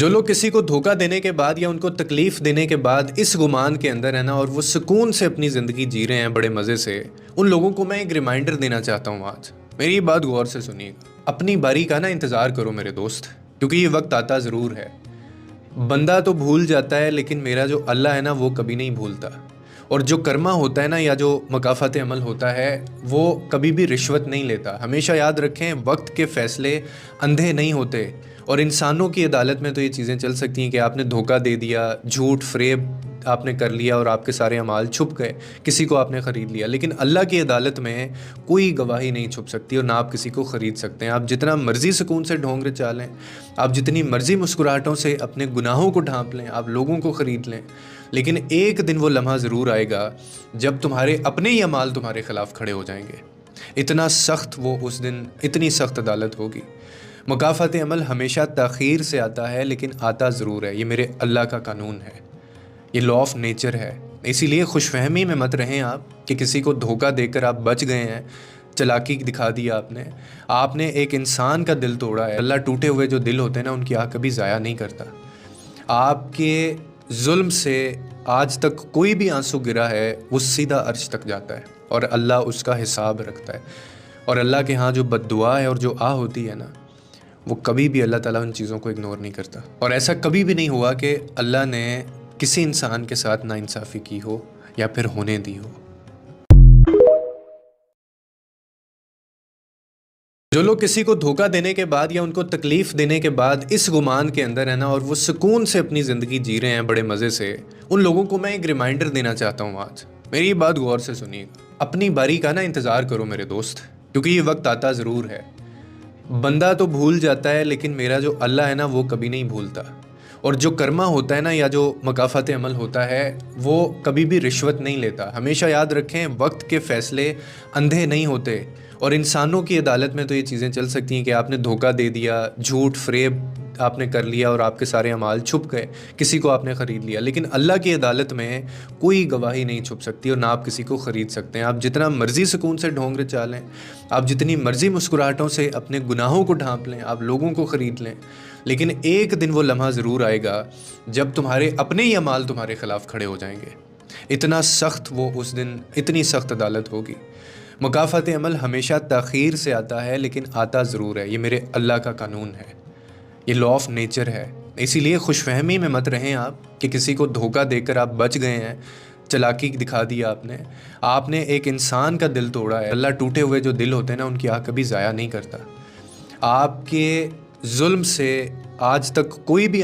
جو لوگ کسی کو دھوکہ دینے کے بعد یا ان کو تکلیف دینے کے بعد اس گمان کے اندر ہے نا اور وہ سکون سے اپنی زندگی جی رہے ہیں بڑے مزے سے، ان لوگوں کو میں ایک ریمائنڈر دینا چاہتا ہوں آج۔ میری یہ بات غور سے سنیے گا، اپنی باری کا نا انتظار کرو میرے دوست، کیونکہ یہ وقت آتا ضرور ہے۔ بندہ تو بھول جاتا ہے لیکن میرا جو اللہ ہے نا وہ کبھی نہیں بھولتا، اور جو کرما ہوتا ہے نا یا جو مکافات عمل ہوتا ہے وہ کبھی بھی رشوت نہیں لیتا۔ ہمیشہ یاد رکھیں، وقت کے فیصلے اندھے نہیں ہوتے، اور انسانوں کی عدالت میں تو یہ چیزیں چل سکتی ہیں کہ آپ نے دھوکہ دے دیا، جھوٹ فریب آپ نے کر لیا اور آپ کے سارے اعمال چھپ گئے، کسی کو آپ نے خرید لیا، لیکن اللہ کی عدالت میں کوئی گواہی نہیں چھپ سکتی اور نہ آپ کسی کو خرید سکتے ہیں۔ آپ جتنا مرضی سکون سے ڈھونگ چالیں، آپ جتنی مرضی مسکراہٹوں سے اپنے گناہوں کو ڈھانپ لیں، آپ لوگوں کو خرید لیں، لیکن ایک دن وہ لمحہ ضرور آئے گا جب تمہارے اپنے ہی اعمال تمہارے خلاف کھڑے ہو جائیں گے۔ اتنا سخت وہ اس دن، اتنی سخت عدالت ہوگی۔ مکافات عمل ہمیشہ تاخیر سے آتا ہے لیکن آتا ضرور ہے، یہ میرے اللہ کا قانون ہے، یہ لا آف نیچر ہے۔ اسی لیے خوش فہمی میں مت رہیں آپ کہ کسی کو دھوکہ دے کر آپ بچ گئے ہیں، چلاکی دکھا دیا آپ نے ایک انسان کا دل توڑا ہے۔ اللہ ٹوٹے ہوئے جو دل ہوتے ہیں نا ان کی آہ کبھی ضائع نہیں کرتا۔ آپ کے ظلم سے آج تک کوئی بھی آنسو گرا ہے وہ سیدھا عرش تک جاتا ہے اور اللہ اس کا حساب رکھتا ہے، اور اللہ کے ہاں جو بد دعا ہے اور جو آہ ہوتی ہے نا وہ کبھی بھی اللہ تعالیٰ ان چیزوں کو اگنور نہیں کرتا، اور ایسا کبھی بھی نہیں ہوا کہ اللہ نے کسی انسان کے ساتھ ناانصافی کی ہو یا پھر ہونے دی ہو۔ جو لوگ کسی کو دھوکہ دینے کے بعد یا ان کو تکلیف دینے کے بعد اس گمان کے اندر ہے نا اور وہ سکون سے اپنی زندگی جی رہے ہیں بڑے مزے سے، ان لوگوں کو میں ایک ریمائنڈر دینا چاہتا ہوں آج۔ میری یہ بات غور سے سنیے گا، اپنی باری کا نا انتظار کرو میرے دوست، کیونکہ یہ وقت آتا ضرور ہے۔ بندہ تو بھول جاتا ہے لیکن میرا جو اللہ ہے نا وہ کبھی نہیں بھولتا، اور جو کرما ہوتا ہے نا یا جو مکافات عمل ہوتا ہے وہ کبھی بھی رشوت نہیں لیتا۔ ہمیشہ یاد رکھیں، وقت کے فیصلے اندھے نہیں ہوتے، اور انسانوں کی عدالت میں تو یہ چیزیں چل سکتی ہیں کہ آپ نے دھوکہ دے دیا، جھوٹ فریب آپ نے کر لیا اور آپ کے سارے اعمال چھپ گئے، کسی کو آپ نے خرید لیا، لیکن اللہ کی عدالت میں کوئی گواہی نہیں چھپ سکتی اور نہ آپ کسی کو خرید سکتے ہیں۔ آپ جتنا مرضی سکون سے ڈھونگ چالیں، آپ جتنی مرضی مسکراہٹوں سے اپنے گناہوں کو ڈھانپ لیں، آپ لوگوں کو خرید لیں، لیکن ایک دن وہ لمحہ ضرور آئے گا جب تمہارے اپنے ہی اعمال تمہارے خلاف کھڑے ہو جائیں گے۔ اتنا سخت وہ اس دن، اتنی سخت عدالت ہوگی۔ مکافات عمل ہمیشہ تاخیر سے آتا ہے لیکن آتا ضرور ہے، یہ میرے اللہ کا قانون ہے، یہ لا آف نیچر ہے۔ اسی لیے خوش فہمی میں مت رہیں آپ کہ کسی کو دھوکہ دے کر آپ بچ گئے ہیں، چلاکی دکھا دیا آپ نے ایک انسان کا دل توڑا ہے۔ اللہ ٹوٹے ہوئے جو دل ہوتے ہیں نا ان کی آہ کبھی ضائع نہیں کرتا۔ آپ کے ظلم سے آج تک کوئی بھی